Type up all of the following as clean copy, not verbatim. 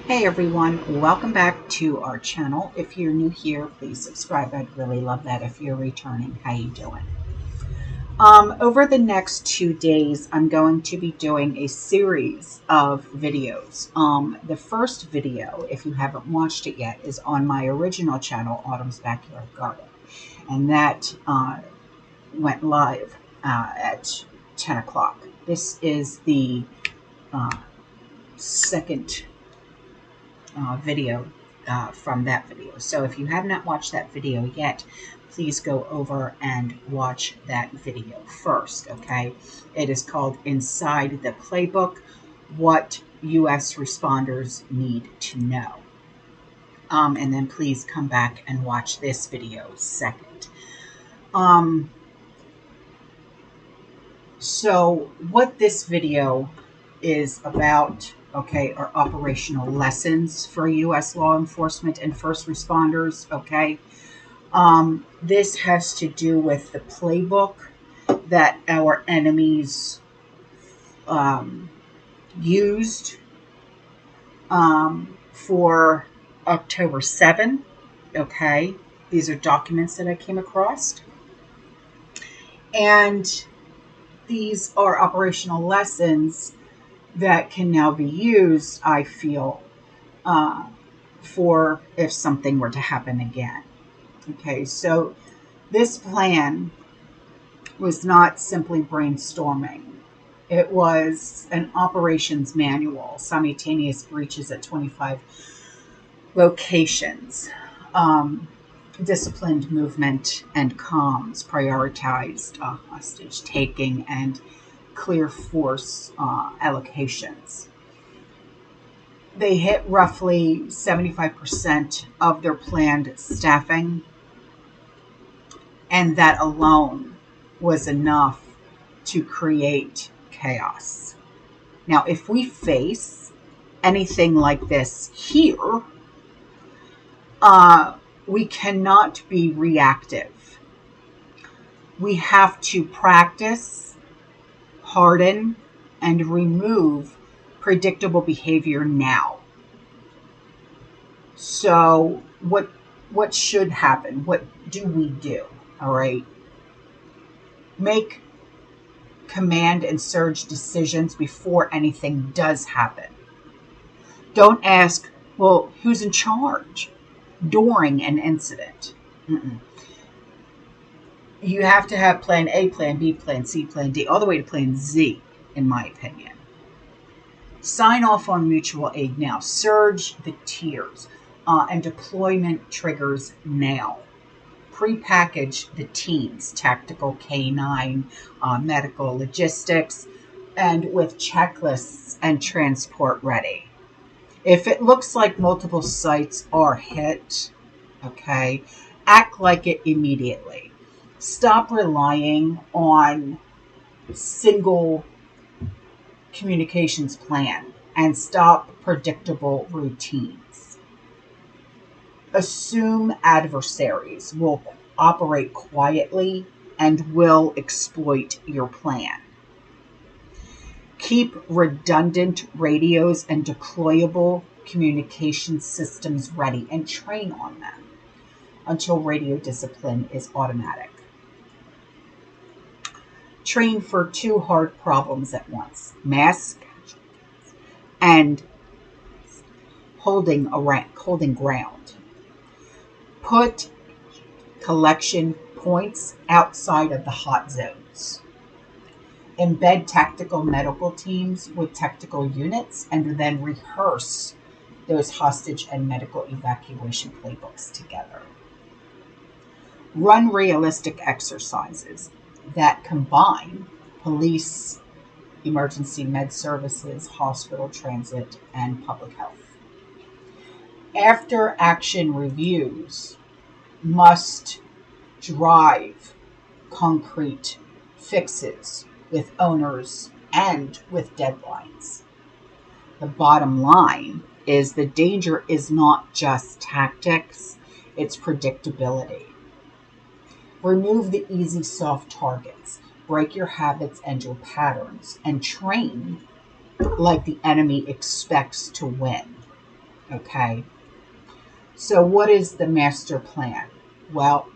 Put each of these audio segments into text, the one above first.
Hey everyone, welcome back to our channel. If you're new here, please subscribe. I'd really love that. If you're returning, how you doing? Over the next 2 days, I'm going to be doing a series of videos. The first video, if you haven't watched it yet, is on my original channel, Autumn's Backyard Garden. And that went live at 10 o'clock. This is the second video from that video. So if you have not watched that video yet, please go over and watch that video first, okay? It is called Inside the Playbook, What U.S. Responders Need to Know. And then please come back and watch this video second. So what this video is about, okay, are operational lessons for U.S. law enforcement and first responders, okay? This has to do with the playbook that our enemies used for October 7, okay? These are documents that I came across. And these are operational lessons that can now be used, I feel, for if something were to happen again. Okay, so this plan was not simply brainstorming. It was an operations manual, simultaneous breaches at 25 locations, disciplined movement and comms, prioritized hostage taking, and clear force allocations. They hit roughly 75% of their planned staffing, and that alone was enough to create chaos. Now, if we face anything like this here, we cannot be reactive. We have to practice, harden, and remove predictable behavior now. So what should happen? What do we do? All right. Make command and surge decisions before anything does happen. Don't ask, well, who's in charge during an incident? You have to have plan A, plan B, plan C, plan D, all the way to plan Z, in my opinion. Sign off on mutual aid now. Surge the tiers and deployment triggers now. Pre-package the teams, tactical, canine, medical, logistics, and with checklists and transport ready. If it looks like multiple sites are hit, okay, act like it immediately. Stop relying on single communications plan and stop predictable routines. Assume adversaries will operate quietly and will exploit your plan. Keep redundant radios and deployable communication systems ready and train on them until radio discipline is automatic. Train for two hard problems at once: mask and holding ground. Put collection points outside of the hot zones. Embed tactical medical teams with tactical units and then rehearse those hostage and medical evacuation playbooks together. Run realistic exercises that combine police, emergency med services, hospital transit, and public health. After action reviews must drive concrete fixes with owners and with deadlines. The bottom line is the danger is not just tactics, it's predictability. Remove the easy, soft targets. Break your habits and your patterns and train like the enemy expects to win. Okay. So what is the master plan? Well,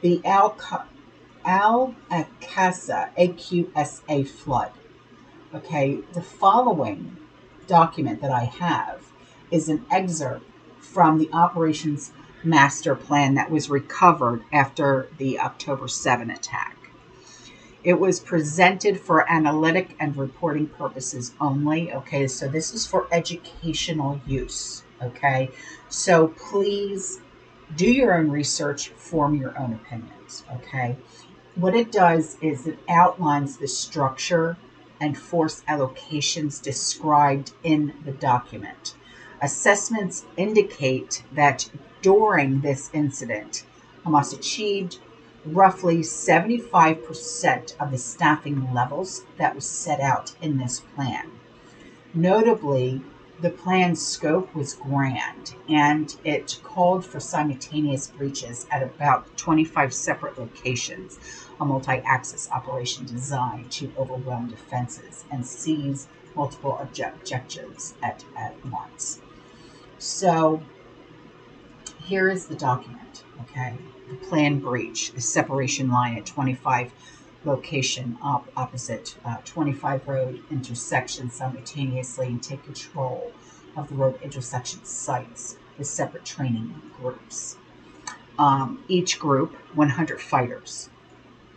the Al-Aqsa, AQSA flood. Okay, the following document that I have is an excerpt from the operations master plan that was recovered after the October 7 attack. It was presented for analytic and reporting purposes only. Okay, so this is for educational use. Okay, so please do your own research, form your own opinions. Okay, what it does is it outlines the structure and force allocations described in the document. Assessments indicate that during this incident, Hamas achieved roughly 75% of the staffing levels that was set out in this plan. Notably, the plan's scope was grand, and it called for simultaneous breaches at about 25 separate locations, a multi-axis operation designed to overwhelm defenses and seize multiple objectives at once. So here is the document, okay? The plan breach, the separation line at 25 location opposite 25 road intersections simultaneously, and take control of the road intersection sites with separate training groups. Each group, 100 fighters.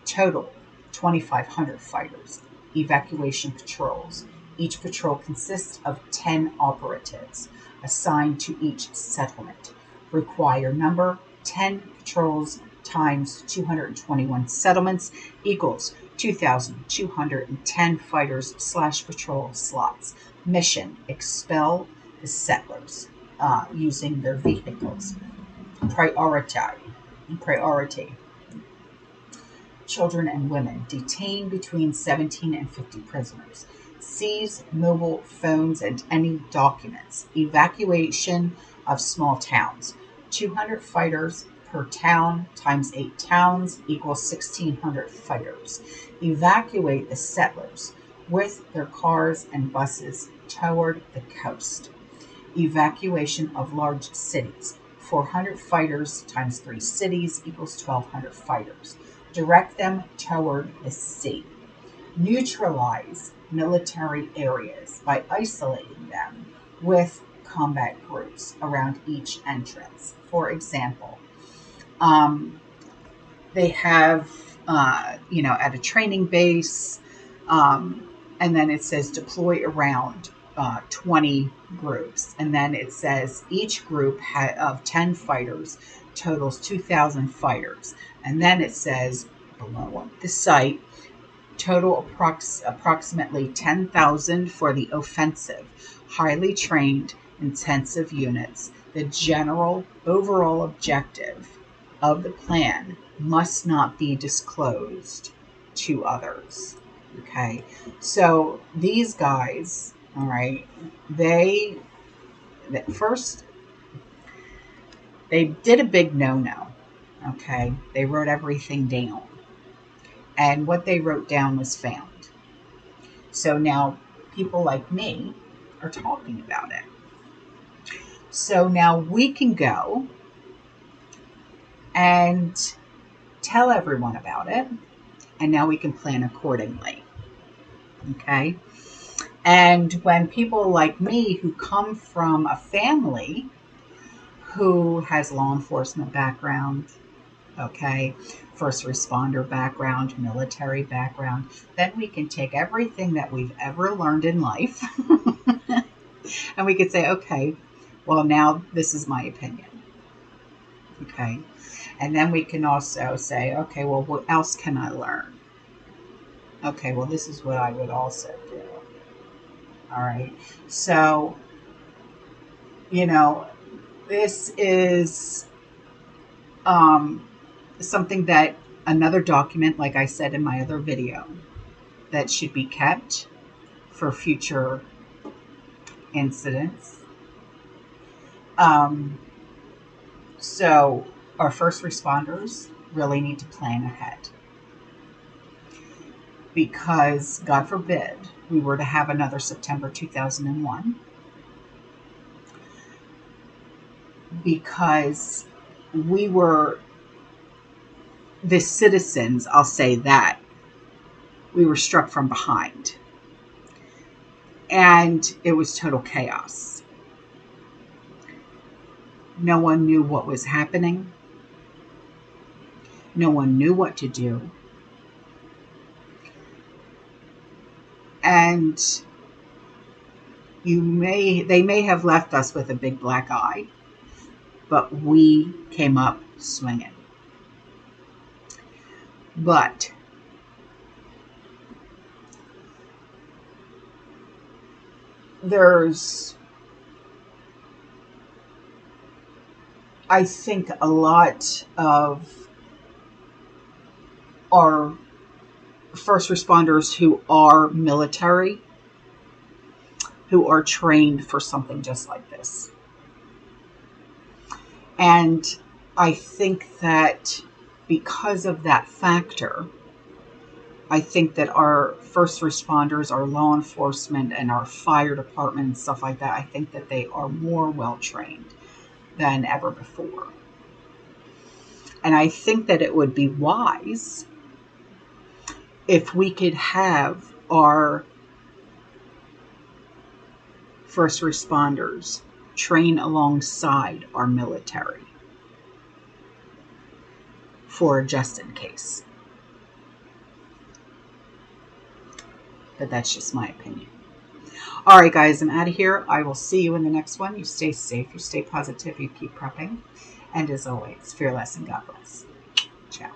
Total, 2,500 fighters. Evacuation patrols. Each patrol consists of 10 operatives assigned to each settlement. Require number 10 patrols times 221 settlements equals 2,210 fighters / patrol slots. Mission: expel the settlers using their vehicles. Priority: children and women. Detain between 17 and 50 prisoners. Seize mobile phones and any documents. Evacuation of small towns. 200 fighters per town times 8 towns equals 1,600 fighters. Evacuate the settlers with their cars and buses toward the coast. Evacuation of large cities. 400 fighters times 3 cities equals 1,200 fighters. Direct them toward the sea. Neutralize military areas by isolating them with combat groups around each entrance. For example, they have, at a training base, and then it says deploy around 20 groups. And then it says each group of 10 fighters totals 2,000 fighters. And then it says below the site, total approximately 10,000 for the offensive, highly trained, intensive units. The general overall objective of the plan must not be disclosed to others. Okay, so these guys, all right, they did a big no-no. Okay, they wrote everything down, and what they wrote down was found. So now people like me are talking about it. So now we can go and tell everyone about it, and now we can plan accordingly. Okay? And when people like me who come from a family who has law enforcement background, okay, first responder background, military background, then we can take everything that we've ever learned in life and we could say, okay, well, now this is my opinion. Okay. And then we can also say, okay, well, what else can I learn? Okay, well, this is what I would also do. All right. So, this is something that another document, like I said in my other video, that should be kept for future incidents. So our first responders really need to plan ahead, because God forbid we were to have another September 2001. because we were the citizens, I'll say that, we were struck from behind. And it was total chaos. No one knew what was happening. No one knew what to do. And they may have left us with a big black eye, but we came up swinging. But there's, I think, a lot of our first responders who are military, who are trained for something just like this. And I think that because of that factor, I think that our first responders, our law enforcement, and our fire department and stuff like that, I think that they are more well trained than ever before. And I think that it would be wise if we could have our first responders train alongside our military for just in case. But that's just my opinion. All right, guys, I'm out of here. I will see you in the next one. You stay safe, you stay positive, you keep prepping. And as always, fearless and God bless. Ciao.